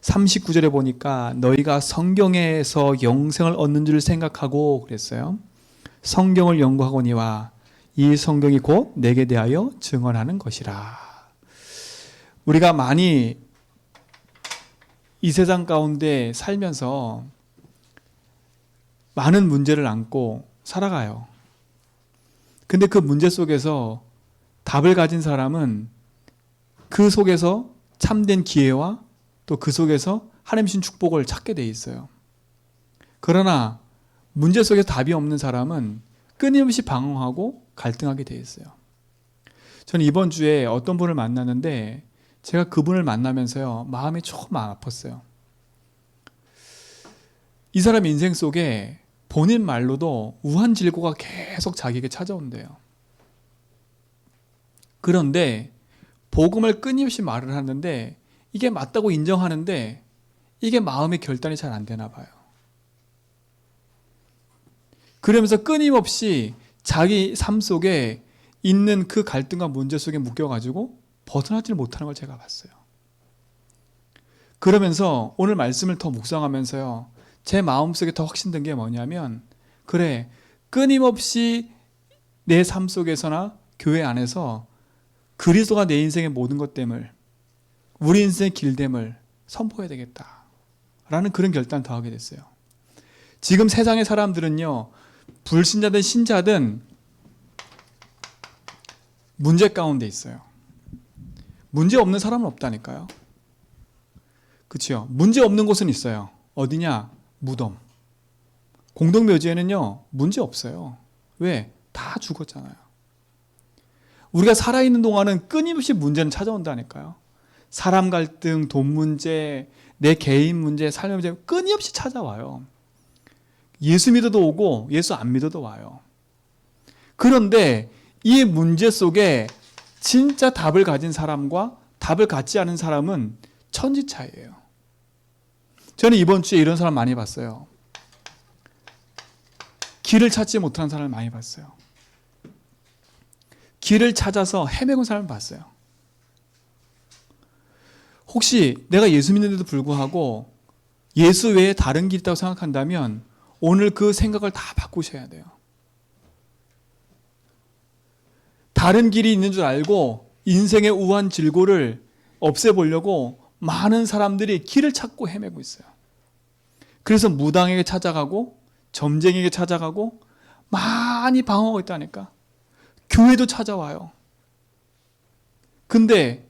39절에 보니까 너희가 성경에서 영생을 얻는 줄 생각하고 그랬어요. 성경을 연구하거니와 이 성경이 곧 내게 대하여 증언하는 것이라. 우리가 많이 이 세상 가운데 살면서 많은 문제를 안고 살아가요. 근데 그 문제 속에서 답을 가진 사람은 그 속에서 참된 기회와 또 그 속에서 하나님 주신 축복을 찾게 돼 있어요. 그러나 문제 속에 답이 없는 사람은 끊임없이 방황하고 갈등하게 돼 있어요. 저는 이번 주에 어떤 분을 만났는데 제가 그분을 만나면서요, 마음이 조금 아팠어요. 이 사람 인생 속에 본인 말로도 우한질고가 계속 자기에게 찾아온대요. 그런데 복음을 끊임없이 말을 하는데 이게 맞다고 인정하는데 이게 마음의 결단이 잘 안 되나 봐요. 그러면서 끊임없이 자기 삶 속에 있는 그 갈등과 문제 속에 묶여가지고 벗어나지를 못하는 걸 제가 봤어요. 그러면서 오늘 말씀을 더 묵상하면서요, 제 마음속에 더 확신된 게 뭐냐면, 그래, 끊임없이 내 삶 속에서나 교회 안에서 그리스도가 내 인생의 모든 것됨을, 우리 인생의 길됨을 선포해야 되겠다 라는 그런 결단을 더 하게 됐어요. 지금 세상의 사람들은요, 불신자든 신자든 문제 가운데 있어요. 문제 없는 사람은 없다니까요. 그렇죠? 문제 없는 곳은 있어요. 어디냐? 무덤. 공동묘지에는요, 문제 없어요. 왜? 다 죽었잖아요. 우리가 살아있는 동안은 끊임없이 문제는 찾아온다니까요. 사람 갈등, 돈 문제, 내 개인 문제, 삶의 문제 끊임없이 찾아와요. 예수 믿어도 오고 예수 안 믿어도 와요. 그런데 이 문제 속에 진짜 답을 가진 사람과 답을 갖지 않은 사람은 천지 차이예요. 저는 이번 주에 이런 사람 많이 봤어요. 길을 찾지 못하는 사람을 많이 봤어요. 길을 찾아서 헤매고 사람을 봤어요. 혹시 내가 예수 믿는데도 불구하고 예수 외에 다른 길이 있다고 생각한다면 오늘 그 생각을 다 바꾸셔야 돼요. 다른 길이 있는 줄 알고 인생의 우한 질고를 없애보려고 많은 사람들이 길을 찾고 헤매고 있어요. 그래서 무당에게 찾아가고 점쟁이에게 찾아가고 많이 방황하고 있다니까. 교회도 찾아와요. 근데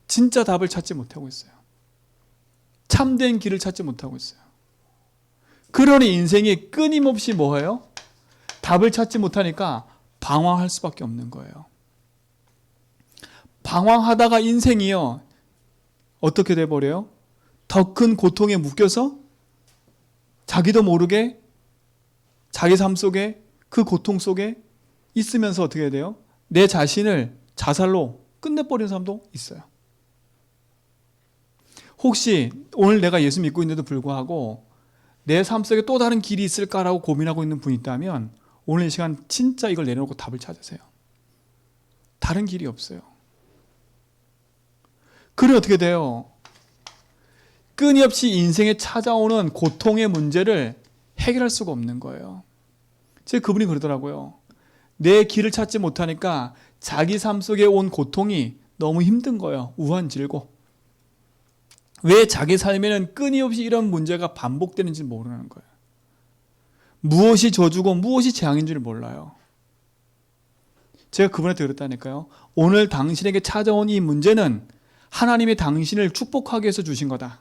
진짜 답을 찾지 못하고 있어요. 참된 길을 찾지 못하고 있어요. 그러니 인생이 끊임없이 뭐예요? 답을 찾지 못하니까 방황할 수밖에 없는 거예요. 방황하다가 인생이요, 어떻게 돼버려요? 더 큰 고통에 묶여서 자기도 모르게 자기 삶 속에 그 고통 속에 있으면서 어떻게 돼요? 내 자신을 자살로 끝내버리는 사람도 있어요. 혹시 오늘 내가 예수 믿고 있는데도 불구하고 내 삶 속에 또 다른 길이 있을까라고 고민하고 있는 분이 있다면 오늘 이 시간 진짜 이걸 내려놓고 답을 찾으세요. 다른 길이 없어요. 그래 어떻게 돼요? 끊임없이 인생에 찾아오는 고통의 문제를 해결할 수가 없는 거예요. 제가 그분이 그러더라고요. 내 길을 찾지 못하니까 자기 삶 속에 온 고통이 너무 힘든 거예요. 우한질고. 왜 자기 삶에는 끊임없이 이런 문제가 반복되는지 모르는 거예요. 무엇이 저주고 무엇이 재앙인 줄 몰라요. 제가 그분한테 그랬다니까요. 오늘 당신에게 찾아온 이 문제는 하나님이 당신을 축복하기 위해서 주신 거다.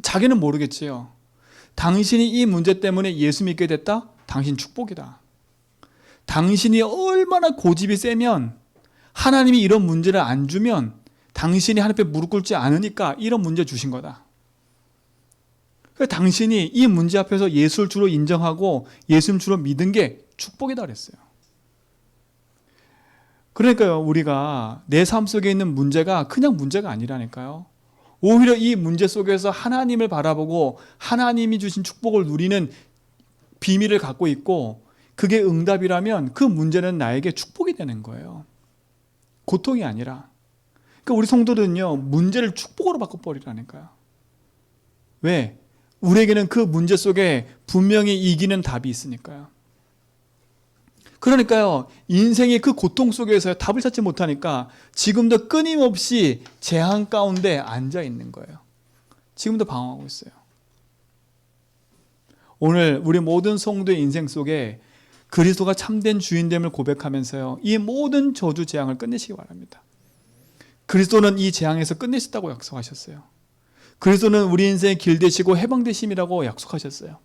자기는 모르겠지요. 당신이 이 문제 때문에 예수 믿게 됐다? 당신 축복이다. 당신이 얼마나 고집이 세면 하나님이 이런 문제를 안 주면 당신이 하나님 앞에 무릎 꿇지 않으니까 이런 문제 주신 거다. 당신이 이 문제 앞에서 예수를 주로 인정하고 예수를 주로 믿은 게 축복이다 그랬어요. 그러니까요, 우리가 내 삶 속에 있는 문제가 그냥 문제가 아니라니까요. 오히려 이 문제 속에서 하나님을 바라보고 하나님이 주신 축복을 누리는 비밀을 갖고 있고 그게 응답이라면 그 문제는 나에게 축복이 되는 거예요. 고통이 아니라. 그러니까 우리 성도들은요, 문제를 축복으로 바꿔버리라니까요. 왜? 우리에게는 그 문제 속에 분명히 이기는 답이 있으니까요. 그러니까요, 인생의 그 고통 속에서 답을 찾지 못하니까 지금도 끊임없이 재앙 가운데 앉아 있는 거예요. 지금도 방황하고 있어요. 오늘 우리 모든 성도의 인생 속에 그리스도가 참된 주인됨을 고백하면서요, 이 모든 저주 재앙을 끝내시기 바랍니다. 그리스도는 이 재앙에서 끝내시다고 약속하셨어요. 그리스도는 우리 인생의 길 되시고 해방 되심이라고 약속하셨어요.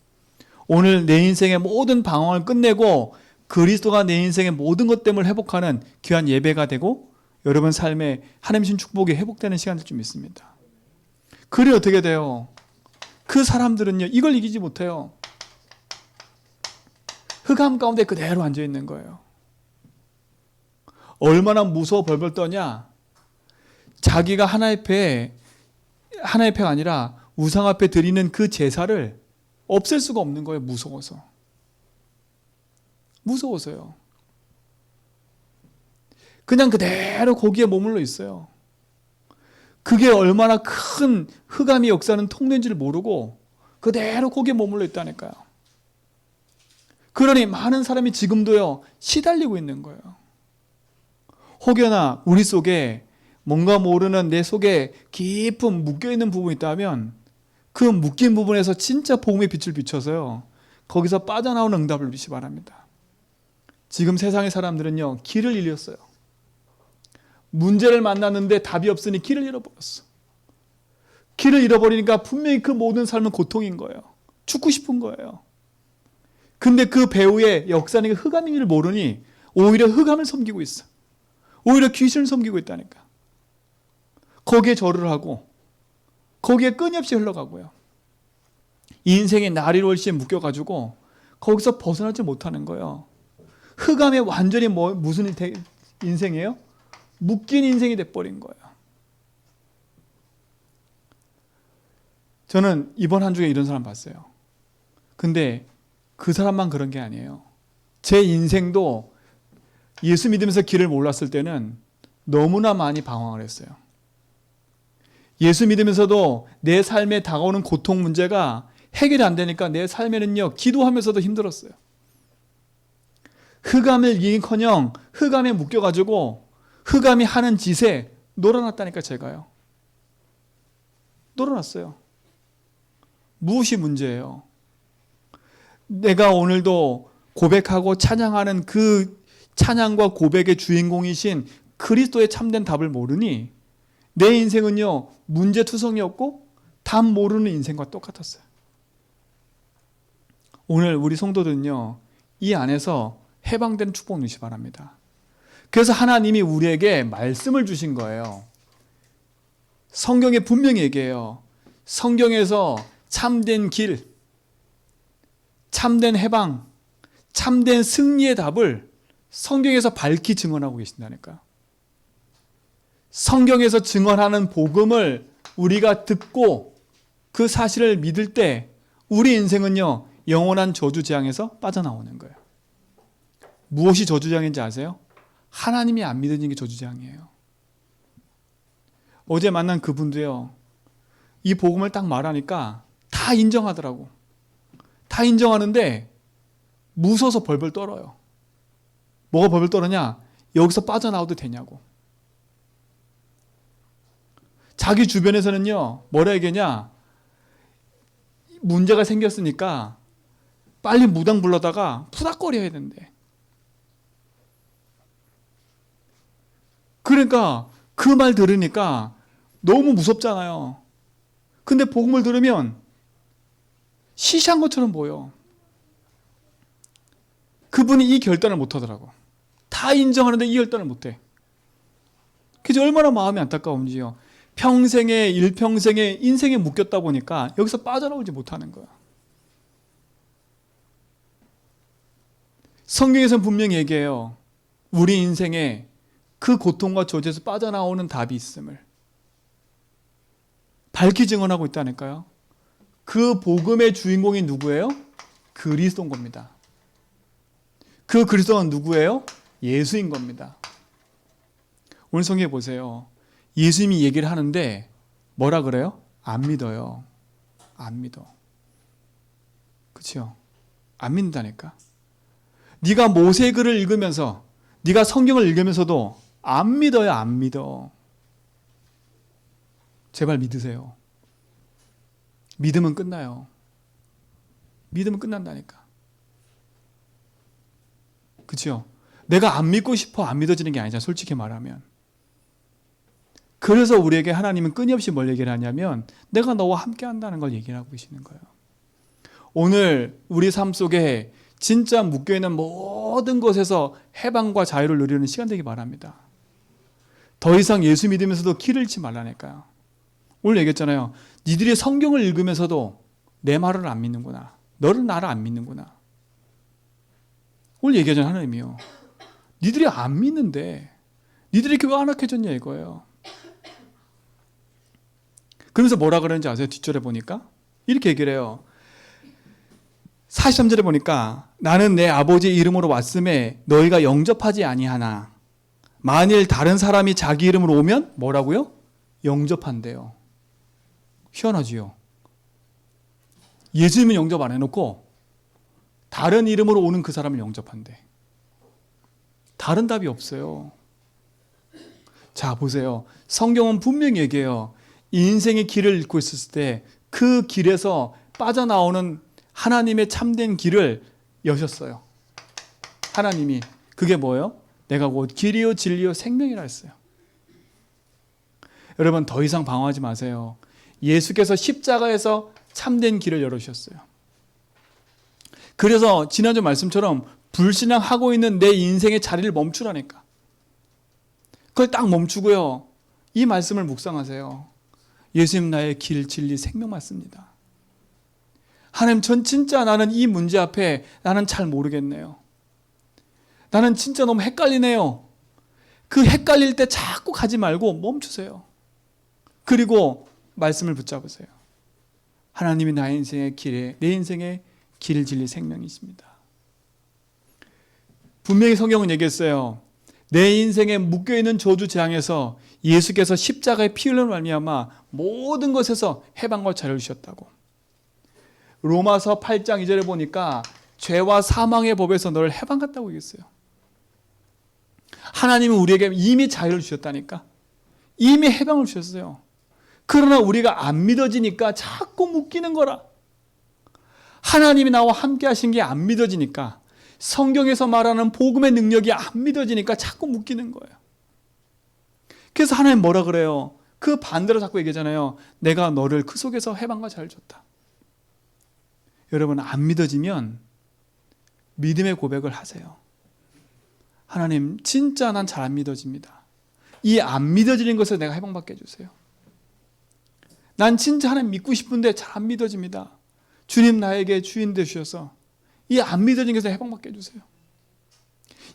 오늘 내 인생의 모든 방황을 끝내고 그리스도가 내 인생의 모든 것 때문에 회복하는 귀한 예배가 되고 여러분 삶에 하나님 신 축복이 회복되는 시간들 좀 있습니다. 그래 어떻게 돼요? 그 사람들은요, 이걸 이기지 못해요. 흑암 가운데 그대로 앉아 있는 거예요. 얼마나 무서워 벌벌 떠냐? 자기가 하나님의 패가 아니라 우상 앞에 드리는 그 제사를 없앨 수가 없는 거예요. 무서워서요. 그냥 그대로 거기에 머물러 있어요. 그게 얼마나 큰 흑암의 역사는 통된지를 모르고 그대로 거기에 머물러 있다니까요. 그러니 많은 사람이 지금도요, 시달리고 있는 거예요. 혹여나 우리 속에 뭔가 모르는 내 속에 깊은 묶여있는 부분이 있다면 그 묶인 부분에서 진짜 복음의 빛을 비춰서요, 거기서 빠져나오는 응답을 주시기 바랍니다. 지금 세상의 사람들은요, 길을 잃었어요. 문제를 만났는데 답이 없으니 길을 잃어버렸어. 길을 잃어버리니까 분명히 그 모든 삶은 고통인 거예요. 죽고 싶은 거예요. 근데 그 배후에 역사는 흑암인 줄 모르니 오히려 흑암을 섬기고 있어. 오히려 귀신을 섬기고 있다니까. 거기에 절을 하고 거기에 끊임없이 흘러가고요. 인생의 나리월시에 묶여가지고 거기서 벗어나지 못하는 거예요. 흑암에 완전히 무슨 인생이에요? 묶인 인생이 돼버린 거예요. 저는 이번 한 주에 이런 사람 봤어요. 근데 그 사람만 그런 게 아니에요. 제 인생도 예수 믿으면서 길을 몰랐을 때는 너무나 많이 방황을 했어요. 예수 믿으면서도 내 삶에 다가오는 고통 문제가 해결이 안 되니까 내 삶에는요, 기도하면서도 힘들었어요. 흑암을 이기긴커녕 흑암에 묶여가지고 흑암이 하는 짓에 놀아났다니까. 제가요, 놀아났어요. 무엇이 문제예요? 내가 오늘도 고백하고 찬양하는 그 찬양과 고백의 주인공이신 그리스도의 참된 답을 모르니 내 인생은요, 문제투성이었고 답 모르는 인생과 똑같았어요. 오늘 우리 성도들은요, 이 안에서 해방된 축복 누시기 바랍니다. 그래서 하나님이 우리에게 말씀을 주신 거예요. 성경에 분명히 얘기해요. 성경에서 참된 길, 참된 해방, 참된 승리의 답을 성경에서 밝히 증언하고 계신다니까요. 성경에서 증언하는 복음을 우리가 듣고 그 사실을 믿을 때 우리 인생은요, 영원한 저주재앙에서 빠져나오는 거예요. 무엇이 저주재앙인지 아세요? 하나님이 안 믿어지는 게 저주재앙이에요. 어제 만난 그분도요, 이 복음을 딱 말하니까 다 인정하더라고. 다 인정하는데 무서워서 벌벌 떨어요. 뭐가 벌벌 떨었냐? 여기서 빠져나와도 되냐고. 자기 주변에서는요, 뭐라 얘기하냐? 문제가 생겼으니까 빨리 무당 불러다가 푸닥거려야 된대. 그러니까 그 말 들으니까 너무 무섭잖아요. 근데 복음을 들으면 시시한 것처럼 보여. 그분이 이 결단을 못 하더라고. 다 인정하는데 이 결단을 못 해. 그래서 얼마나 마음이 안타까운지요. 일평생에 인생에 묶였다 보니까 여기서 빠져나오지 못하는 거야. 성경에서는 분명히 얘기해요. 우리 인생에 그 고통과 저주에서 빠져나오는 답이 있음을 밝히 증언하고 있다니까요. 그 복음의 주인공이 누구예요? 그리스도인 겁니다. 그 그리스도는 누구예요? 예수인 겁니다. 오늘 성경에 보세요. 예수님이 얘기를 하는데 뭐라 그래요? 안 믿어요. 안 믿어. 그렇죠? 안 믿는다니까. 네가 모세의 글을 읽으면서, 네가 성경을 읽으면서도 안 믿어요. 안 믿어. 제발 믿으세요. 믿으면 끝나요. 믿으면 끝난다니까. 그렇죠? 내가 안 믿고 싶어 안 믿어지는 게 아니잖아. 솔직히 말하면. 그래서 우리에게 하나님은 끊임없이 뭘 얘기를 하냐면 내가 너와 함께 한다는 걸 얘기를 하고 계시는 거예요. 오늘 우리 삶 속에 진짜 묶여있는 모든 것에서 해방과 자유를 누리는 시간 되기 바랍니다. 더 이상 예수 믿으면서도 길을 잃지 말라니까요. 오늘 얘기했잖아요. 니들이 성경을 읽으면서도 내 말을 안 믿는구나. 너는 나를 안 믿는구나. 오늘 얘기하잖아요. 하나님이요. 니들이 안 믿는데 니들이 교회가 안락해졌냐 이거예요. 그러면서 뭐라 그러는지 아세요? 뒷절에 보니까 이렇게 얘기를 해요. 43절에 보니까 나는 내 아버지의 이름으로 왔음에 너희가 영접하지 아니하나 만일 다른 사람이 자기 이름으로 오면 뭐라고요? 영접한대요. 희한하지요. 예수님은 영접 안 해놓고 다른 이름으로 오는 그 사람을 영접한대. 다른 답이 없어요. 자, 보세요. 성경은 분명히 얘기해요. 인생의 길을 잃고 있었을 때 그 길에서 빠져나오는 하나님의 참된 길을 여셨어요. 하나님이. 그게 뭐예요? 내가 곧 길이요 진리요 생명이라 했어요. 여러분 더 이상 방황하지 마세요. 예수께서 십자가에서 참된 길을 열어주셨어요. 그래서 지난주 말씀처럼 불신앙하고 있는 내 인생의 자리를 멈추라니까. 그걸 딱 멈추고요. 이 말씀을 묵상하세요. 예수님 나의 길, 진리, 생명 맞습니다. 하나님 전 진짜 나는 이 문제 앞에 나는 잘 모르겠네요. 나는 진짜 너무 헷갈리네요. 그 헷갈릴 때 자꾸 가지 말고 멈추세요. 그리고 말씀을 붙잡으세요. 하나님이 나의 인생의 길에, 내 인생의 길, 진리, 생명이십니다. 분명히 성경은 얘기했어요. 내 인생에 묶여있는 저주 재앙에서 예수께서 십자가의 피 흘림으로 말미암아 모든 것에서 해방과 자유를 주셨다고. 로마서 8장 2절에 보니까 죄와 사망의 법에서 너를 해방했다고 얘기했어요. 하나님은 우리에게 이미 자유를 주셨다니까. 이미 해방을 주셨어요. 그러나 우리가 안 믿어지니까 자꾸 묶이는 거라. 하나님이 나와 함께 하신 게 안 믿어지니까, 성경에서 말하는 복음의 능력이 안 믿어지니까 자꾸 묶이는 거예요. 그래서 하나님 뭐라 그래요? 그 반대로 자꾸 얘기하잖아요. 내가 너를 그 속에서 해방과 자유를 줬다. 여러분 안 믿어지면 믿음의 고백을 하세요. 하나님 진짜 난 잘 안 믿어집니다. 이 안 믿어지는 것을 내가 해방받게 해주세요. 난 진짜 하나님 믿고 싶은데 잘 안 믿어집니다. 주님 나에게 주인 되셔서 이 안 믿어지는 것을 해방받게 해주세요.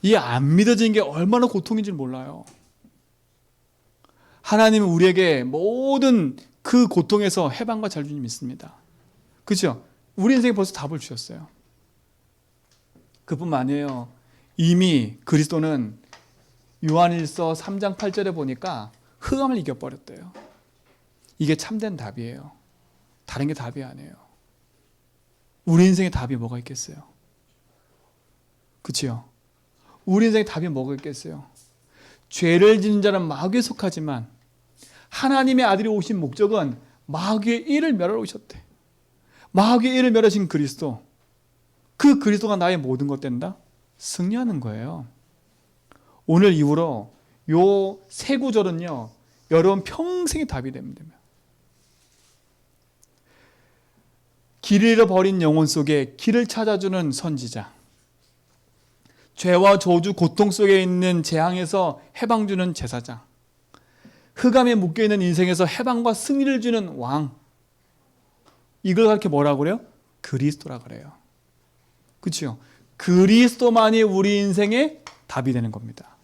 이 안 믿어지는 게 얼마나 고통인지 몰라요. 하나님은 우리에게 모든 그 고통에서 해방과 자유를 믿습니다. 그렇죠? 우리 인생에 벌써 답을 주셨어요. 그뿐만 아니에요. 이미 그리스도는 요한일서 3장 8절에 보니까 흑암을 이겨버렸대요. 이게 참된 답이에요. 다른 게 답이 아니에요. 우리 인생에 답이 뭐가 있겠어요? 그렇죠? 우리 인생에 답이 뭐가 있겠어요? 죄를 지는 자는 마귀에 속하지만 하나님의 아들이 오신 목적은 마귀의 일을 멸하러 오셨대. 마귀의 일을 멸하신 그리스도, 그 그리스도가 나의 모든 것 된다? 승리하는 거예요. 오늘 이후로 요 세 구절은요, 여러분 평생의 답이 됩니다. 길을 잃어버린 영혼 속에 길을 찾아주는 선지자, 죄와 저주 고통 속에 있는 재앙에서 해방 주는 제사장, 흑암에 묶여있는 인생에서 해방과 승리를 주는 왕, 이걸 그렇게 뭐라고 그래요? 그리스도라 그래요. 그렇죠? 그리스도만이 우리 인생의 답이 되는 겁니다.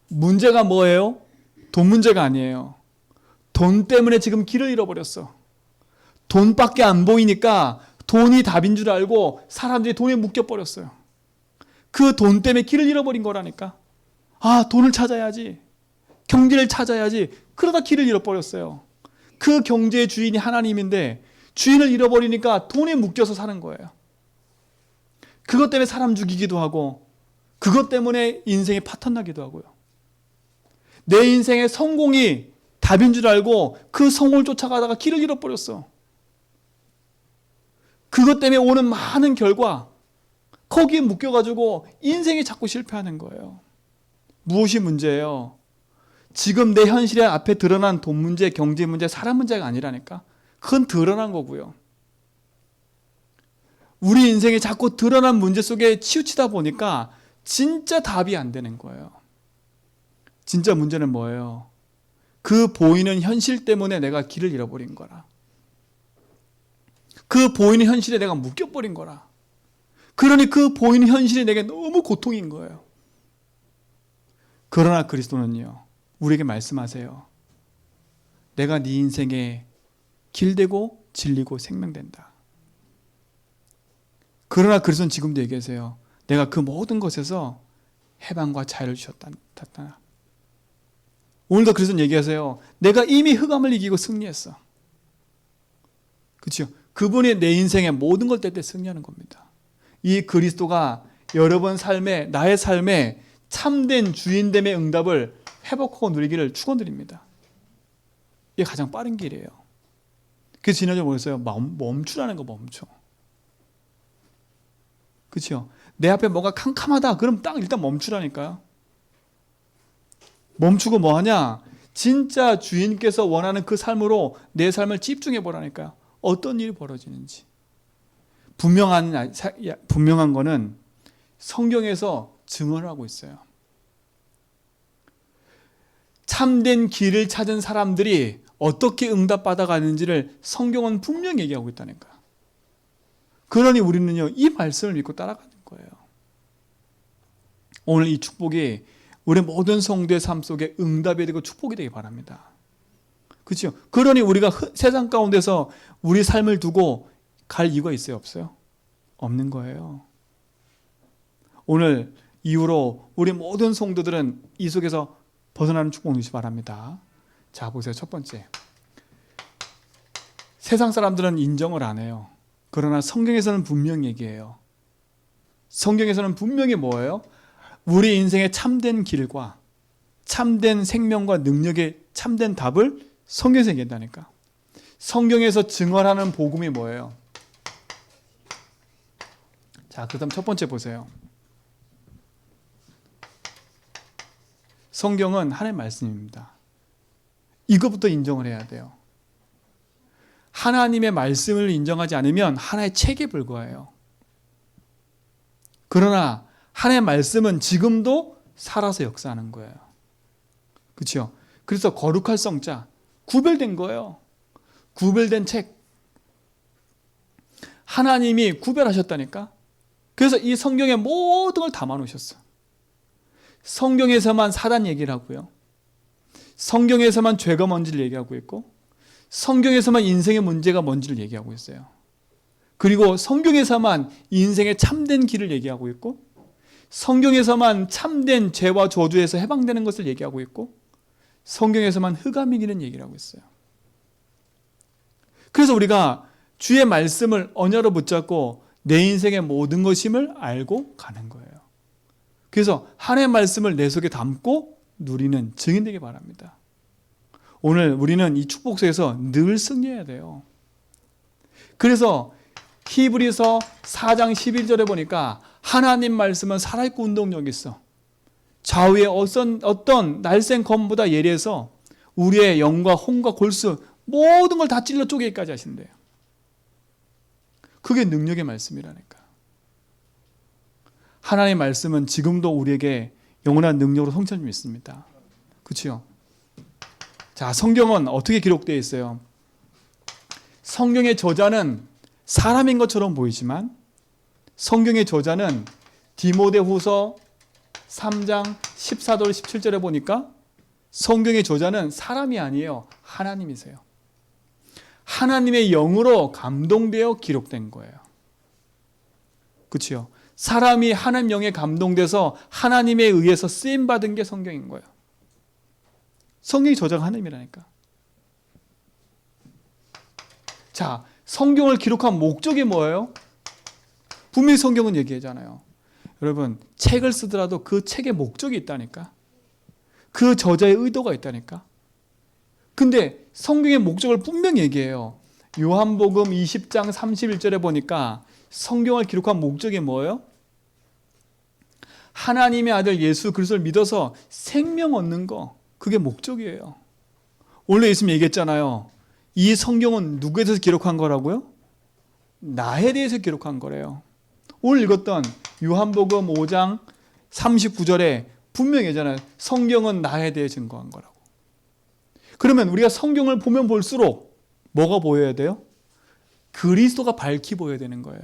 문제가 뭐예요? 돈 문제가 아니에요. 돈 때문에 지금 길을 잃어버렸어. 돈밖에 안 보이니까 돈이 답인 줄 알고 사람들이 돈에 묶여버렸어요. 그 돈 때문에 길을 잃어버린 거라니까. 아, 돈을 찾아야지. 경제를 찾아야지. 그러다 길을 잃어버렸어요. 그 경제의 주인이 하나님인데 주인을 잃어버리니까 돈에 묶여서 사는 거예요. 그것 때문에 사람 죽이기도 하고 그것 때문에 인생이 파탄나기도 하고요. 내 인생의 성공이 답인 줄 알고 그 성공을 쫓아가다가 길을 잃어버렸어. 그것 때문에 오는 많은 결과 거기에 묶여가지고 인생이 자꾸 실패하는 거예요. 무엇이 문제예요? 지금 내 현실에 앞에 드러난 돈 문제, 경제 문제, 사람 문제가 아니라니까. 그건 드러난 거고요. 우리 인생에 자꾸 드러난 문제 속에 치우치다 보니까 진짜 답이 안 되는 거예요. 진짜 문제는 뭐예요? 그 보이는 현실 때문에 내가 길을 잃어버린 거라. 그 보이는 현실에 내가 묶여버린 거라. 그러니 그 보이는 현실이 내게 너무 고통인 거예요. 그러나 그리스도는요, 우리에게 말씀하세요. 내가 네 인생에 길되고 진리고 생명된다. 그러나 그리스도는 지금도 얘기하세요. 내가 그 모든 것에서 해방과 자유를 주셨다. 오늘도 그리스도는 얘기하세요. 내가 이미 흑암을 이기고 승리했어. 그렇죠? 그분이 내 인생의 모든 걸 때때 승리하는 겁니다. 이 그리스도가 여러분 삶에, 나의 삶에 참된 주인됨의 응답을 회복하고 누리기를 축원드립니다. 이게 가장 빠른 길이에요. 그래서 지난주에 뭐였어요? 멈추라는 거 멈춰. 그렇죠? 내 앞에 뭐가 캄캄하다. 그럼 딱 일단 멈추라니까요. 멈추고 뭐 하냐? 진짜 주인께서 원하는 그 삶으로 내 삶을 집중해 보라니까요. 어떤 일이 벌어지는지. 분명한 거는 성경에서 증언을 하고 있어요. 참된 길을 찾은 사람들이 어떻게 응답받아가는지를 성경은 분명히 얘기하고 있다니까요. 그러니 우리는요, 이 말씀을 믿고 따라가는 거예요. 오늘 이 축복이 우리 모든 성도의 삶 속에 응답이 되고 축복이 되기 바랍니다. 그렇죠? 그러니 우리가 세상 가운데서 우리 삶을 두고 갈 이유가 있어요? 없어요? 없는 거예요. 오늘 이후로 우리 모든 성도들은 이 속에서 벗어나는 축복 누리시기 바랍니다. 자, 보세요. 첫 번째. 세상 사람들은 인정을 안 해요. 그러나 성경에서는 분명히 얘기해요. 성경에서는 분명히 뭐예요? 우리 인생의 참된 길과 참된 생명과 능력의 참된 답을 성경에서 얘기한다니까. 성경에서 증언하는 복음이 뭐예요? 자, 그 다음 첫 번째 보세요. 성경은 하나님의 말씀입니다. 이것부터 인정을 해야 돼요. 하나님의 말씀을 인정하지 않으면 하나의 책에 불과해요. 그러나 하나님의 말씀은 지금도 살아서 역사하는 거예요. 그렇죠? 그래서 거룩할 성자, 구별된 거예요. 구별된 책. 하나님이 구별하셨다니까. 그래서 이 성경에 모든 걸 담아 놓으셨어. 성경에서만 사단 얘기를 하고요. 성경에서만 죄가 뭔지를 얘기하고 있고, 성경에서만 인생의 문제가 뭔지를 얘기하고 있어요. 그리고 성경에서만 인생의 참된 길을 얘기하고 있고, 성경에서만 참된 죄와 저주에서 해방되는 것을 얘기하고 있고, 성경에서만 흑암 이기는 얘기를 하고 있어요. 그래서 우리가 주의 말씀을 언어로 붙잡고 내 인생의 모든 것임을 알고 가는 거예요. 그래서 하나님의 말씀을 내 속에 담고 누리는 증인 되기 바랍니다. 오늘 우리는 이 축복 속에서 늘 승리해야 돼요. 그래서 히브리서 4장 11절에 보니까 하나님 말씀은 살아있고 운동력이 있어. 좌우의 어떤 날쌘 검보다 예리해서 우리의 영과 혼과 골수 모든 걸 다 찔러 쪼개기까지 하신대요. 그게 능력의 말씀이라니까. 하나님의 말씀은 지금도 우리에게 영원한 능력으로 성취할 수 있습니다. 그렇죠? 자, 성경은 어떻게 기록되어 있어요? 성경의 저자는 사람인 것처럼 보이지만 성경의 저자는 디모데후서 3장 14절 17절에 보니까 성경의 저자는 사람이 아니에요. 하나님이세요. 하나님의 영으로 감동되어 기록된 거예요. 그렇죠? 사람이 하나님 영에 감동돼서 하나님에 의해서 쓰임받은 게 성경인 거예요. 성경이 저자가 하나님이라니까. 자, 성경을 기록한 목적이 뭐예요? 분명히 성경은 얘기하잖아요. 여러분, 책을 쓰더라도 그 책의 목적이 있다니까. 그 저자의 의도가 있다니까. 근데 성경의 목적을 분명히 얘기해요. 요한복음 20장 31절에 보니까 성경을 기록한 목적이 뭐예요? 하나님의 아들 예수 그리스도를 믿어서 생명 얻는 거, 그게 목적이에요. 원래 예수님 얘기했잖아요. 이 성경은 누구에 대해서 기록한 거라고요? 나에 대해서 기록한 거래요. 오늘 읽었던 요한복음 5장 39절에 분명히 얘기하잖아요. 성경은 나에 대해 증거한 거라고. 그러면 우리가 성경을 보면 볼수록 뭐가 보여야 돼요? 그리스도가 밝히 보여야 되는 거예요.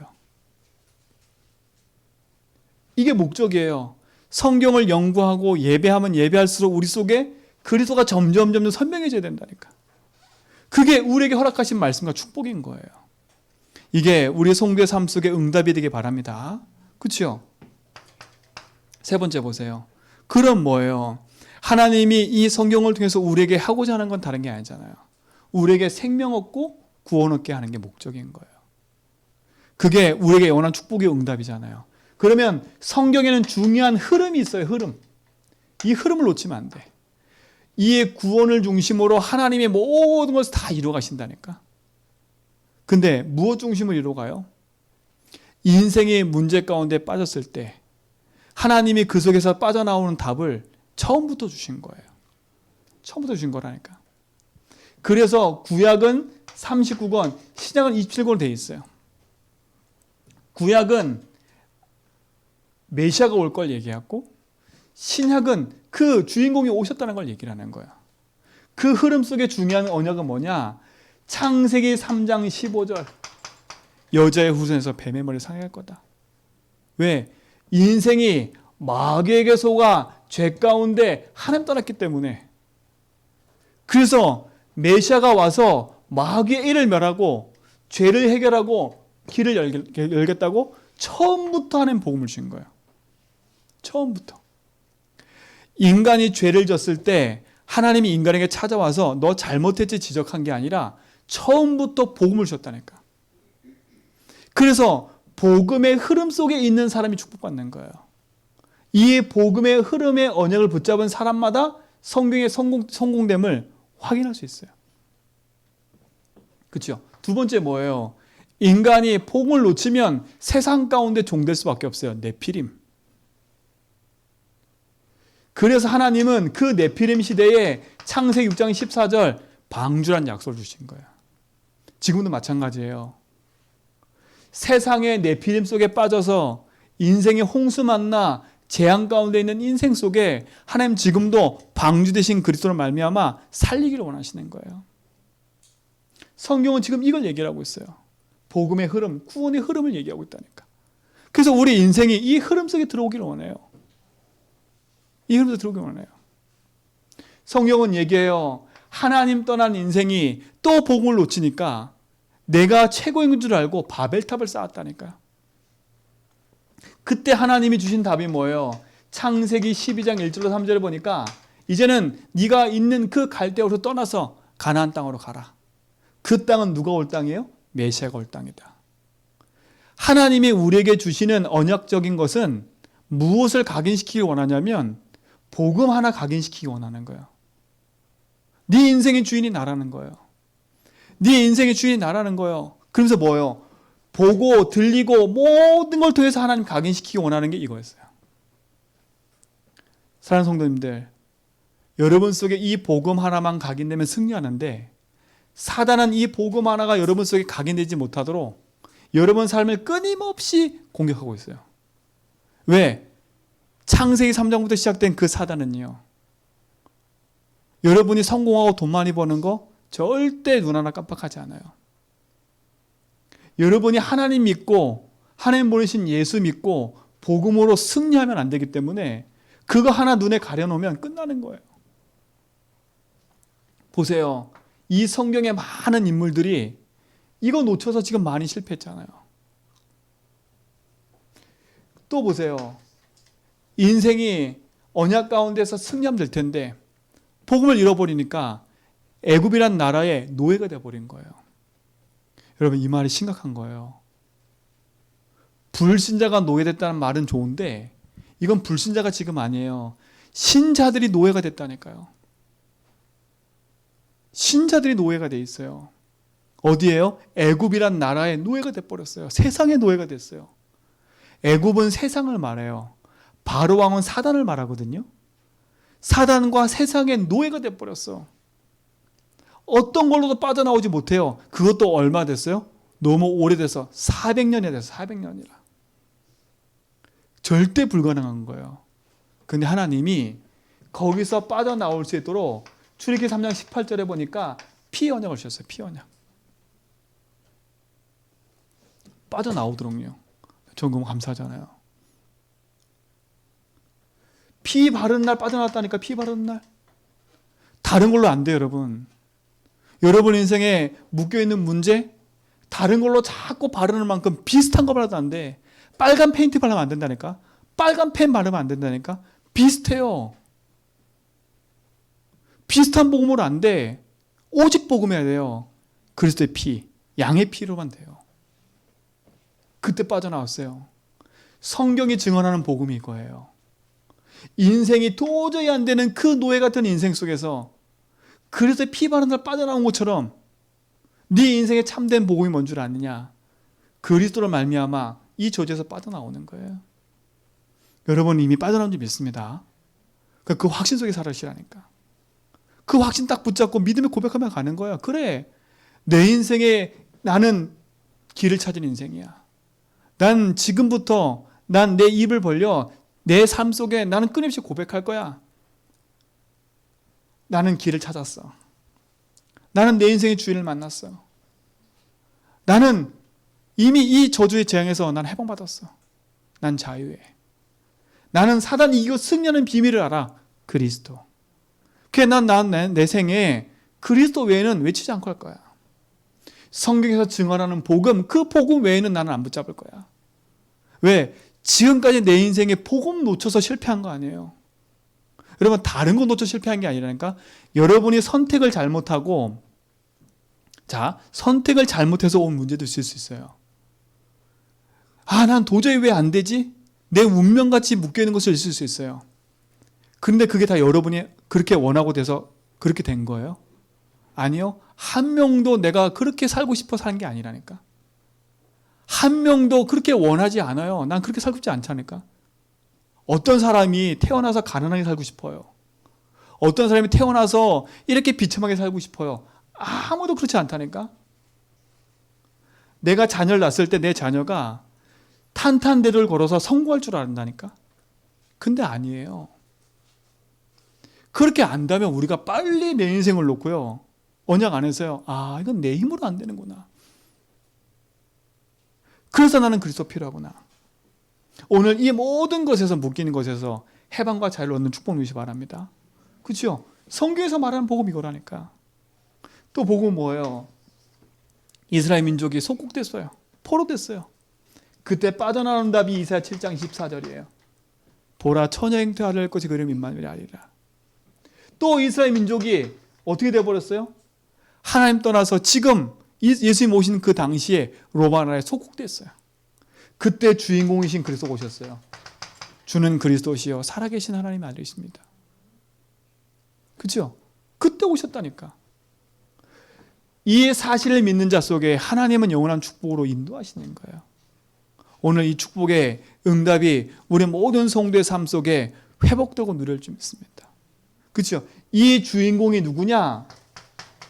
이게 목적이에요. 성경을 연구하고 예배하면 예배할수록 우리 속에 그리스도가 점점 선명해져야 된다니까. 그게 우리에게 허락하신 말씀과 축복인 거예요. 이게 우리의 성도의 삶 속에 응답이 되길 바랍니다. 그렇죠? 세 번째 보세요. 그럼 뭐예요? 하나님이 이 성경을 통해서 우리에게 하고자 하는 건 다른 게 아니잖아요. 우리에게 생명 얻고 구원 얻게 하는 게 목적인 거예요. 그게 우리에게 영원한 축복의 응답이잖아요. 그러면 성경에는 중요한 흐름이 있어요. 흐름. 이 흐름을 놓치면 안 돼. 이 구원을 중심으로 하나님의 모든 것을 다 이루어 가신다니까. 근데 무엇 중심으로 이루어 가요? 인생의 문제 가운데 빠졌을 때 하나님이 그 속에서 빠져나오는 답을 처음부터 주신 거예요. 처음부터 주신 거라니까. 그래서 구약은 39권, 신약은 27권으로 되어 있어요. 구약은 메시아가 올 걸 얘기하고 신약은 그 주인공이 오셨다는 걸 얘기를 하는 거야. 그 흐름 속에 중요한 언약은 뭐냐? 창세기 3장 15절. 여자의 후손에서 뱀의 머리를 상할 거다. 왜? 인생이 마귀에게 속아 죄 가운데 하나님 떠났기 때문에. 그래서 메시아가 와서 마귀의 일을 멸하고 죄를 해결하고 길을 열겠다고 처음부터 하나님 복음을 주신 거예요. 처음부터. 인간이 죄를 졌을 때 하나님이 인간에게 찾아와서 너 잘못했지 지적한 게 아니라 처음부터 복음을 주셨다니까. 그래서 복음의 흐름 속에 있는 사람이 축복받는 거예요. 이 복음의 흐름의 언약을 붙잡은 사람마다 성경의 성공됨을 확인할 수 있어요. 그렇죠? 두 번째 뭐예요? 인간이 복음을 놓치면 세상 가운데 종될 수밖에 없어요. 네피림. 그래서 하나님은 그 네피림 시대에 창세기 6장 14절 방주란 약속을 주신 거예요. 지금도 마찬가지예요. 세상의 네피림 속에 빠져서 인생의 홍수 만나 재앙 가운데 있는 인생 속에 하나님 지금도 방주 되신 그리스도로 말미암아 살리기를 원하시는 거예요. 성경은 지금 이걸 얘기를 하고 있어요. 복음의 흐름, 구원의 흐름을 얘기하고 있다니까. 그래서 우리 인생이 이 흐름 속에 들어오기를 원해요. 이 흐름 속에 들어오기를 원해요. 성경은 얘기해요. 하나님 떠난 인생이 또 복음을 놓치니까 내가 최고인 줄 알고 바벨탑을 쌓았다니까요. 그때 하나님이 주신 답이 뭐예요? 창세기 12장 1절로 3절을 보니까 이제는 네가 있는 그 갈대아로 떠나서 가나안 땅으로 가라. 그 땅은 누가 올 땅이에요? 메시아가 올 땅이다. 하나님이 우리에게 주시는 언약적인 것은 무엇을 각인시키기 원하냐면 복음 하나 각인시키기 원하는 거예요. 네 인생의 주인이 나라는 거예요. 네 인생의 주인이 나라는 거예요. 그러면서 뭐예요? 보고 들리고 모든 걸 통해서 하나님 각인시키기 원하는 게 이거였어요. 사랑하는 성도님들, 여러분 속에 이 복음 하나만 각인되면 승리하는데 사단은 이 복음 하나가 여러분 속에 각인되지 못하도록 여러분 삶을 끊임없이 공격하고 있어요. 왜? 창세기 3장부터 시작된 그 사단은요, 여러분이 성공하고 돈 많이 버는 거 절대 눈 하나 깜빡하지 않아요. 여러분이 하나님 믿고 하나님 보내신 예수 믿고 복음으로 승리하면 안 되기 때문에 그거 하나 눈에 가려놓으면 끝나는 거예요. 보세요. 이 성경의 많은 인물들이 이거 놓쳐서 지금 많이 실패했잖아요. 또 보세요. 인생이 언약 가운데서 승리하면 될 텐데 복음을 잃어버리니까 애굽이란 나라의 노예가 되어버린 거예요. 여러분, 이 말이 심각한 거예요. 불신자가 노예됐다는 말은 좋은데 이건 불신자가 지금 아니에요. 신자들이 노예가 됐다니까요. 신자들이 노예가 돼 있어요. 어디에요? 애굽이란 나라의 노예가 돼버렸어요. 세상의 노예가 됐어요. 애굽은 세상을 말해요. 바로 왕은 사단을 말하거든요. 사단과 세상의 노예가 돼버렸어. 어떤 걸로도 빠져나오지 못해요. 그것도 얼마 됐어요? 너무 오래돼서 400년이 돼서 400년이라. 절대 불가능한 거예요. 근데 하나님이 거기서 빠져나올 수 있도록 출애굽기 3장 18절에 보니까 피 언약을 주셨어요. 피 언약. 빠져나오도록요. 전 너무 감사하잖아요. 피 바르는 날 빠져나왔다니까. 피 바르는 날. 다른 걸로 안 돼요, 여러분. 여러분 인생에 묶여있는 문제, 다른 걸로 자꾸 바르는 만큼 비슷한 거 바르도 안 돼. 빨간 페인트 바르면 안 된다니까. 빨간 펜 바르면 안 된다니까. 비슷해요. 비슷한 복음으로 안 돼. 오직 복음해야 돼요. 그리스도의 피, 양의 피로만 돼요. 그때 빠져나왔어요. 성경이 증언하는 복음이 이거예요. 인생이 도저히 안 되는 그 노예 같은 인생 속에서 그래서 피 바른 날 빠져나온 것처럼 네 인생에 참된 복음이 뭔 줄 아느냐? 그리스도로 말미암아 이 저주에서 빠져나오는 거예요. 여러분 이미 빠져나온 줄 믿습니다. 그 확신 속에 살으시라니까. 그 확신 딱 붙잡고 믿음의 고백하며 가는 거야. 그래, 내 인생에 나는 길을 찾은 인생이야. 난 지금부터 난 내 입을 벌려 내 삶 속에 나는 끊임없이 고백할 거야. 나는 길을 찾았어. 나는 내 인생의 주인을 만났어. 나는 이미 이 저주의 재앙에서 난 해방받았어. 난 자유해. 나는 사단 이기고 승리하는 비밀을 알아. 그리스도. 그래, 내 생에 그리스도 외에는 외치지 않고 할 거야. 성경에서 증언하는 복음, 그 복음 외에는 나는 안 붙잡을 거야. 왜? 지금까지 내 인생에 복음 놓쳐서 실패한 거 아니에요. 여러분, 다른 거 놓쳐 실패한 게 아니라니까. 여러분이 선택을 잘못하고, 선택을 잘못해서 온 문제도 있을 수 있어요. 난 도저히 왜 안 되지? 내 운명같이 묶여있는 것을 있을 수 있어요. 그런데 그게 다 여러분이 그렇게 원하고 돼서 그렇게 된 거예요? 아니요. 한 명도 내가 그렇게 살고 싶어 사는 게 아니라니까. 한 명도 그렇게 원하지 않아요. 난 그렇게 살고 싶지 않다니까. 어떤 사람이 태어나서 가난하게 살고 싶어요. 어떤 사람이 태어나서 이렇게 비참하게 살고 싶어요. 아무도 그렇지 않다니까. 내가 자녀를 낳았을 때 내 자녀가 탄탄대로를 걸어서 성공할 줄 안다니까. 근데 아니에요. 그렇게 안다면 우리가 빨리 내 인생을 놓고요, 언약 안에서요, 이건 내 힘으로 안 되는구나. 그래서 나는 그리스도 필요하구나. 오늘 이 모든 것에서 묶이는 것에서 해방과 자유를 얻는 축복 누리시 바랍니다. 그렇죠? 성경에서 말하는 복음 이거라니까. 또 복음은 뭐예요? 이스라엘 민족이 속국됐어요. 포로됐어요. 그때 빠져나오는 답이 이사야 7장 24절이에요. 보라, 처녀 잉태할 것이 그름 임마누엘이 아니라. 또 이스라엘 민족이 어떻게 되어버렸어요? 하나님 떠나서 지금 예수님 오신 그 당시에 로마 나라에 속국됐어요. 그때 주인공이신 그리스도가 오셨어요. 주는 그리스도시요 살아계신 하나님의 아들이십니다. 그렇죠? 그때 오셨다니까. 이 사실을 믿는 자 속에 하나님은 영원한 축복으로 인도하시는 거예요. 오늘 이 축복의 응답이 우리 모든 성도의 삶 속에 회복되고 누릴 줄 믿습니다. 그렇죠? 이 주인공이 누구냐?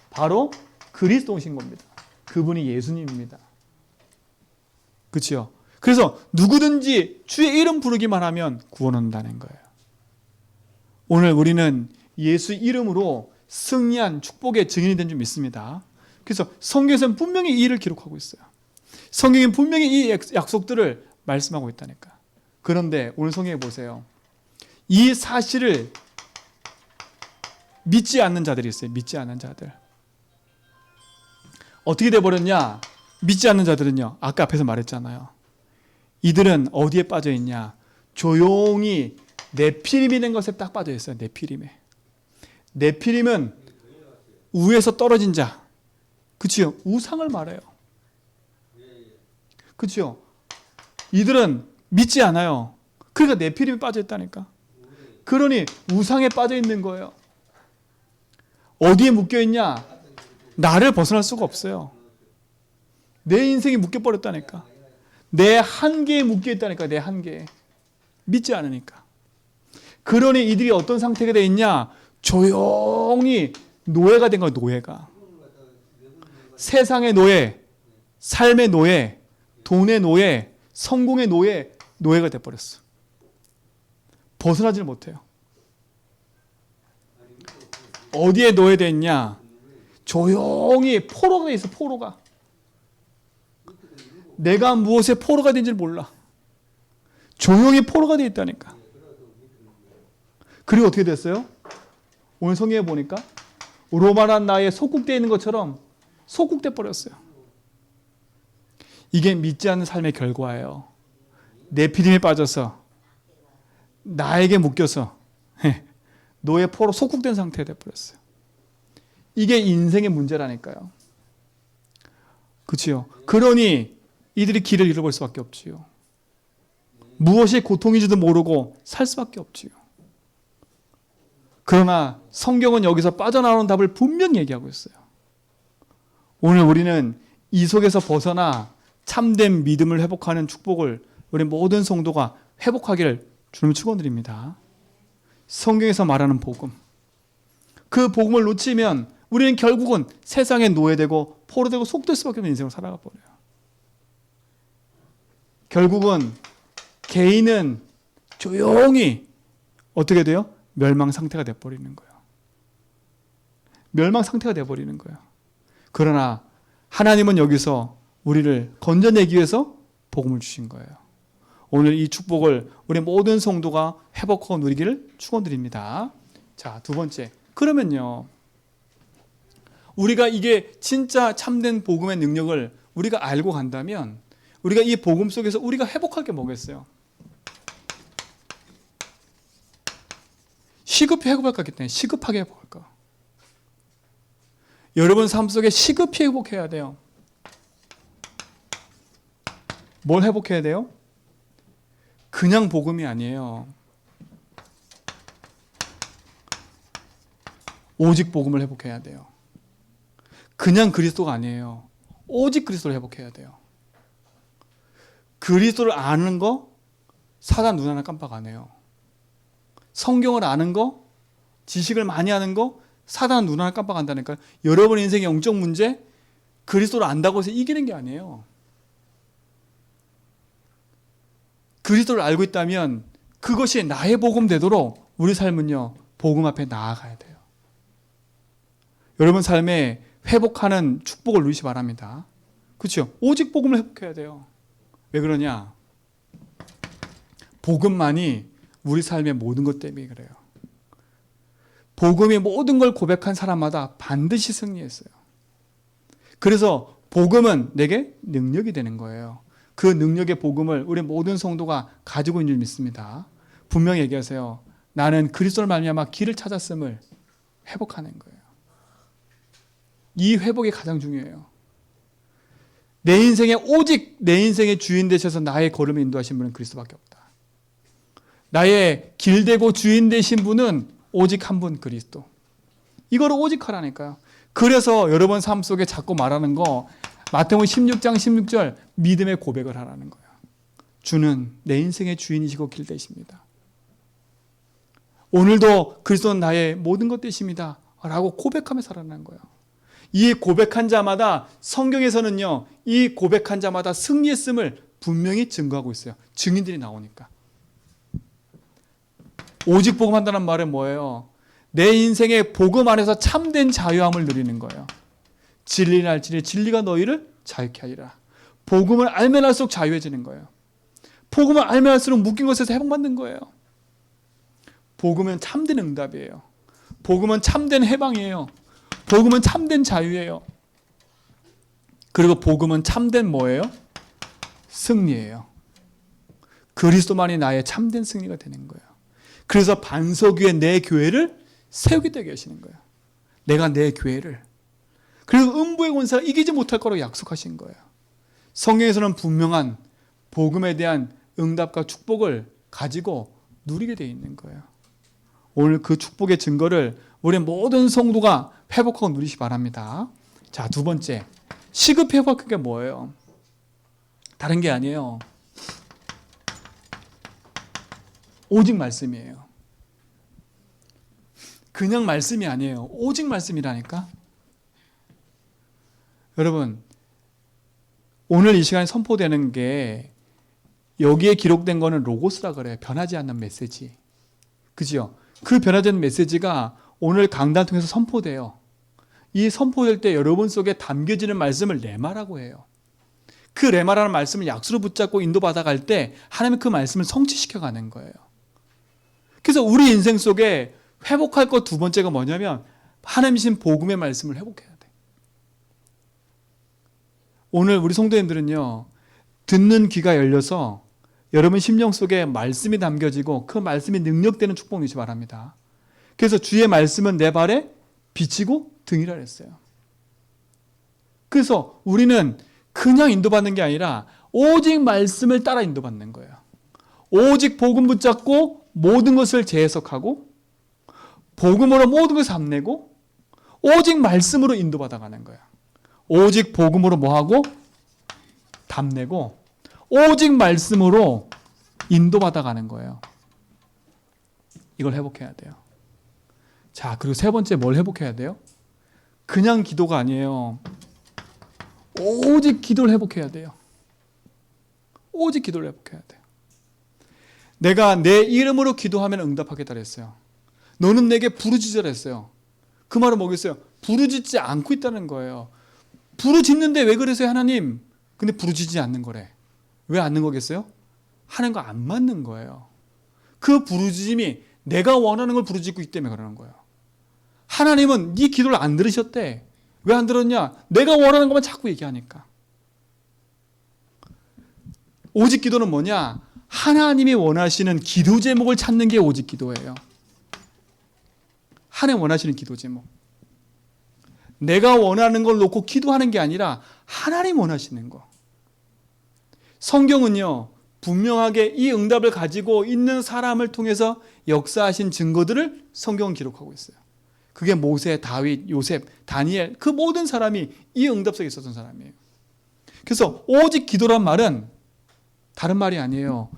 바로 그리스도이신 겁니다. 그분이 예수님입니다. 그렇죠? 그래서 누구든지 주의 이름 부르기만 하면 구원 온다는 거예요. 오늘 우리는 예수 이름으로 승리한 축복의 증인이 된 줄 믿습니다. 그래서 성경에서는 분명히 이 일을 기록하고 있어요. 성경은 분명히 이 약속들을 말씀하고 있다니까. 그런데 오늘 성경에 보세요. 이 사실을 믿지 않는 자들이 있어요. 믿지 않는 자들. 어떻게 돼버렸냐? 믿지 않는 자들은요, 아까 앞에서 말했잖아요. 이들은 어디에 빠져있냐? 조용히 네피림이라는 것에 딱 빠져있어요. 네피림에. 네피림은 위에서 떨어진 자. 그치요? 우상을 말해요. 그치요? 이들은 믿지 않아요. 그러니까 네피림에 빠져 있다니까. 그러니 우상에 빠져 있는 거예요. 어디에 묶여 있냐? 나를 벗어날 수가 없어요. 내 인생이 묶여버렸다니까. 내 한계에 묶여 있다니까. 내 한계에. 믿지 않으니까. 그러니 이들이 어떤 상태가 돼 있냐? 조용히 노예가 된 거야. 노예가. 세상의 노예, 삶의 노예, 돈의 노예, 성공의 노예, 노예가 돼버렸어. 벗어나지를 못해요. 어디에 노예되어 있냐? 조용히 포로가 돼 있어. 포로가. 내가 무엇에 포로가 된지를 몰라. 조용히 포로가 되어 있다니까. 그리고 어떻게 됐어요? 오늘 성경에 보니까 로마란 나에 속국되어 있는 것처럼 속국돼 버렸어요. 이게 믿지 않는 삶의 결과예요. 네피림에 빠져서 나에게 묶여서 노예 포로 속국된 상태가 돼버렸어요. 이게 인생의 문제라니까요. 그렇지요? 그러니 이들이 길을 잃어볼 수밖에 없지요. 무엇이 고통인지도 모르고 살 수밖에 없지요. 그러나 성경은 여기서 빠져나오는 답을 분명히 얘기하고 있어요. 오늘 우리는 이 속에서 벗어나 참된 믿음을 회복하는 축복을 우리 모든 성도가 회복하기를 주님 축원드립니다. 성경에서 말하는 복음. 그 복음을 놓치면 우리는 결국은 세상에 노예되고 포로되고 속될 수밖에 없는 인생을 살아가 버려요. 결국은 개인은 조용히 어떻게 돼요? 멸망 상태가 돼버리는 거예요. 멸망 상태가 돼버리는 거예요. 그러나 하나님은 여기서 우리를 건져내기 위해서 복음을 주신 거예요. 오늘 이 축복을 우리 모든 성도가 회복하고 누리기를 축원드립니다. 자, 두 번째. 그러면요. 우리가 이게 진짜 참된 복음의 능력을 우리가 알고 간다면 우리가 이 복음 속에서 우리가 회복할 게 뭐겠어요? 시급히 회복할까 했기 때문에 시급하게 회복할까? 여러분 삶 속에 시급히 회복해야 돼요. 뭘 회복해야 돼요? 그냥 복음이 아니에요. 오직 복음을 회복해야 돼요. 그냥 그리스도가 아니에요. 오직 그리스도를 회복해야 돼요. 그리스도를 아는 거 사단 눈 하나 깜빡 안 해요. 성경을 아는 거, 지식을 많이 하는 거 사단 눈 하나 깜빡 한다니까요. 여러분 인생의 영적 문제 그리스도를 안다고 해서 이기는 게 아니에요. 그리스도를 알고 있다면 그것이 나의 복음 되도록 우리 삶은요 복음 앞에 나아가야 돼요. 여러분 삶에 회복하는 축복을 누리시 바랍니다. 그렇죠? 오직 복음을 회복해야 돼요. 왜 그러냐? 복음만이 우리 삶의 모든 것 때문에 그래요. 복음의 모든 걸 고백한 사람마다 반드시 승리했어요. 그래서 복음은 내게 능력이 되는 거예요. 그 능력의 복음을 우리 모든 성도가 가지고 있는 줄 믿습니다. 분명히 얘기하세요. 나는 그리스도를 말미암아 길을 찾았음을 회복하는 거예요. 이 회복이 가장 중요해요. 내 인생에 오직 내 인생의 주인 되셔서 나의 걸음을 인도하신 분은 그리스도밖에 없다. 나의 길 되고 주인 되신 분은 오직 한 분 그리스도. 이거를 오직 하라니까요. 그래서 여러분 삶 속에 자꾸 말하는 거 마태복음 16장 16절 믿음의 고백을 하라는 거예요. 주는 내 인생의 주인이시고 길 되십니다. 오늘도 그리스도는 나의 모든 것 되십니다. 라고 고백하며 살아나는 거예요. 이 고백한 자마다 성경에서는요. 이 고백한 자마다 승리했음을 분명히 증거하고 있어요. 증인들이 나오니까. 오직 복음한다는 말은 뭐예요? 내 인생의 복음 안에서 참된 자유함을 누리는 거예요. 진리는 알지니 진리가 너희를 자유케 하리라. 복음을 알면 알수록 자유해지는 거예요. 복음을 알면 알수록 묶인 것에서 해방받는 거예요. 복음은 참된 응답이에요. 복음은 참된 해방이에요. 복음은 참된 자유예요. 그리고 복음은 참된 뭐예요? 승리예요. 그리스도만이 나의 참된 승리가 되는 거예요. 그래서 반석 위에 내 교회를 세우겠다고 하시는 거예요. 내가 내 교회를. 그리고 음부의 권세가 이기지 못할 거라고 약속하신 거예요. 성경에서는 분명한 복음에 대한 응답과 축복을 가지고 누리게 되어 있는 거예요. 오늘 그 축복의 증거를 우리 모든 성도가 회복하고 누리시 바랍니다. 자, 두 번째. 시급 회복한 게 뭐예요? 다른 게 아니에요. 오직 말씀이에요. 그냥 말씀이 아니에요. 오직 말씀이라니까. 여러분, 오늘 이 시간에 선포되는 게 여기에 기록된 거는 로고스라 그래요. 변하지 않는 메시지. 그죠? 그 변하지 않는 메시지가 오늘 강단 통해서 선포돼요. 이 선포될 때 여러분 속에 담겨지는 말씀을 레마라고 해요. 그 레마라는 말씀을 약수로 붙잡고 인도받아갈 때 하나님은 그 말씀을 성취시켜가는 거예요. 그래서 우리 인생 속에 회복할 것 두 번째가 뭐냐면 하나님이신 복음의 말씀을 회복해야 돼. 오늘 우리 성도님들은요, 듣는 귀가 열려서 여러분 심령 속에 말씀이 담겨지고 그 말씀이 능력되는 축복 누리시 바랍니다. 그래서 주의 말씀은 내 발에 비치고 등이라 했어요. 그래서 우리는 그냥 인도받는 게 아니라 오직 말씀을 따라 인도받는 거예요. 오직 복음 붙잡고 모든 것을 재해석하고 복음으로 모든 것을 담내고 오직 말씀으로 인도받아가는 거예요. 오직 복음으로 뭐하고? 담내고 오직 말씀으로 인도받아가는 거예요. 이걸 회복해야 돼요. 자, 그리고 세 번째 뭘 회복해야 돼요? 그냥 기도가 아니에요. 오직 기도를 회복해야 돼요. 오직 기도를 회복해야 돼요. 내가 내 이름으로 기도하면 응답하겠다 그랬어요. 너는 내게 부르짖으라 했어요. 그 말은 뭐겠어요? 부르짖지 않고 있다는 거예요. 부르짖는데 왜 그러세요, 하나님? 근데 부르짖지 않는 거래. 왜 않는 거겠어요? 하나님과 안 맞는 거예요. 그 부르짖음이 내가 원하는 걸 부르짖고 있기 때문에 그러는 거예요. 하나님은 네 기도를 안 들으셨대. 왜 안 들었냐? 내가 원하는 것만 자꾸 얘기하니까. 오직 기도는 뭐냐? 하나님이 원하시는 기도 제목을 찾는 게 오직 기도예요. 하나님 원하시는 기도 제목. 내가 원하는 걸 놓고 기도하는 게 아니라 하나님 원하시는 거. 성경은요, 분명하게 이 응답을 가지고 있는 사람을 통해서 역사하신 증거들을 성경은 기록하고 있어요. 그게 모세, 다윗, 요셉, 다니엘, 그 모든 사람이 이 응답 속에 있었던 사람이에요. 그래서 오직 기도란 말은 다른 말이 아니에요.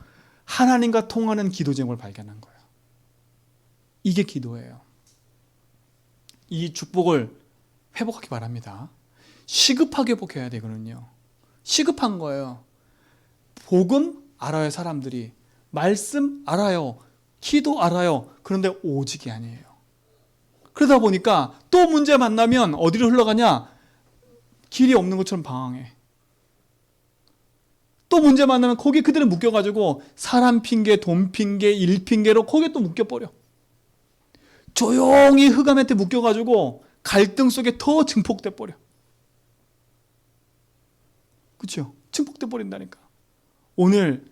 하나님과 통하는 기도 제목을 발견한 거예요. 이게 기도예요. 이 축복을 회복하기 바랍니다. 시급하게 회복해야 되거든요. 시급한 거예요. 복음 알아요, 사람들이. 말씀 알아요. 기도 알아요. 그런데 오직이 아니에요. 그러다 보니까 또 문제 만나면 어디로 흘러가냐? 길이 없는 것처럼 방황해. 또 문제 만나면 거기 그대로 묶여가지고 사람 핑계, 돈 핑계, 일 핑계로 거기에 또 묶여버려. 조용히 흑암한테 묶여가지고 갈등 속에 더 증폭돼 버려. 그렇죠? 증폭돼 버린다니까. 오늘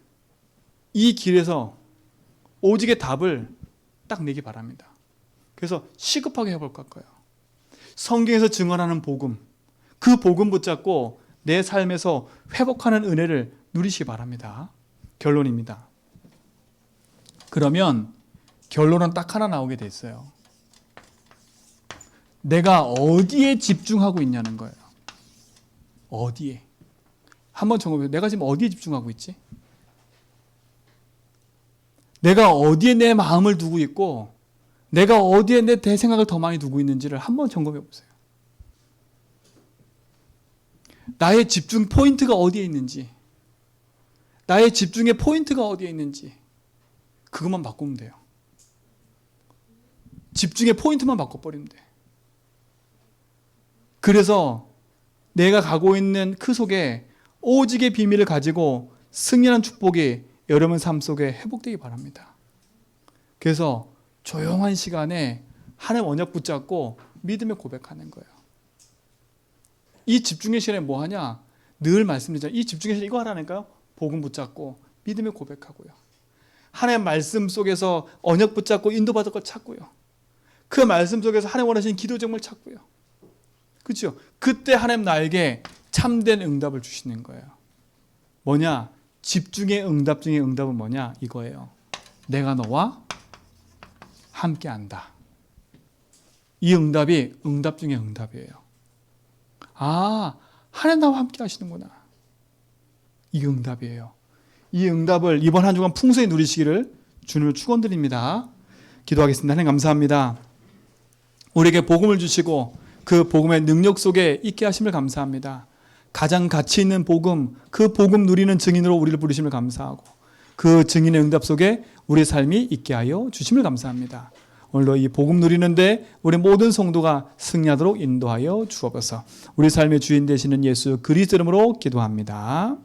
이 길에서 오직의 답을 딱 내기 바랍니다. 그래서 시급하게 해볼 거예요. 성경에서 증언하는 복음, 그 복음 붙잡고 내 삶에서 회복하는 은혜를 누리시기 바랍니다. 결론입니다. 그러면 결론은 딱 하나 나오게 돼 있어요. 내가 어디에 집중하고 있냐는 거예요. 어디에? 한번 점검해. 내가 지금 어디에 집중하고 있지? 내가 어디에 내 마음을 두고 있고 내가 어디에 내 대생각을 더 많이 두고 있는지를 한번 점검해 보세요. 나의 집중 포인트가 어디에 있는지, 나의 집중의 포인트가 어디에 있는지 그것만 바꾸면 돼요. 집중의 포인트만 바꿔버리면 돼. 그래서 내가 가고 있는 그 속에 오직의 비밀을 가지고 승리하는 축복이 여러분 삶 속에 회복되기 바랍니다. 그래서 조용한 시간에 하나님 언약 붙잡고 믿음에 고백하는 거예요. 이 집중의 시간에 뭐 하냐? 늘 말씀드리잖아요. 이 집중의 시간에 이거 하라니까요. 복음 붙잡고 믿음에 고백하고요. 하나님의 말씀 속에서 언약 붙잡고 인도받을 걸 찾고요. 그 말씀 속에서 하나님 원하시는 기도 제목을 찾고요. 그렇죠? 그때 하나님 나에게 참된 응답을 주시는 거예요. 뭐냐? 집중의 응답 중에 응답은 뭐냐? 이거예요. 내가 너와 함께한다. 이 응답이 응답 중에 응답이에요. 아, 하나님 나와 함께 하시는구나. 이 응답이에요. 이 응답을 이번 한 주간 풍성히 누리시기를 주님을 축원드립니다. 기도하겠습니다. 하나님 감사합니다. 우리에게 복음을 주시고 그 복음의 능력 속에 있게 하심을 감사합니다. 가장 가치 있는 복음, 그 복음 누리는 증인으로 우리를 부르심을 감사하고 그 증인의 응답 속에 우리의 삶이 있게 하여 주심을 감사합니다. 오늘도 이 복음 누리는데 우리 모든 성도가 승리하도록 인도하여 주옵소서. 우리 삶의 주인 되시는 예수 그리스도 이름으로 기도합니다.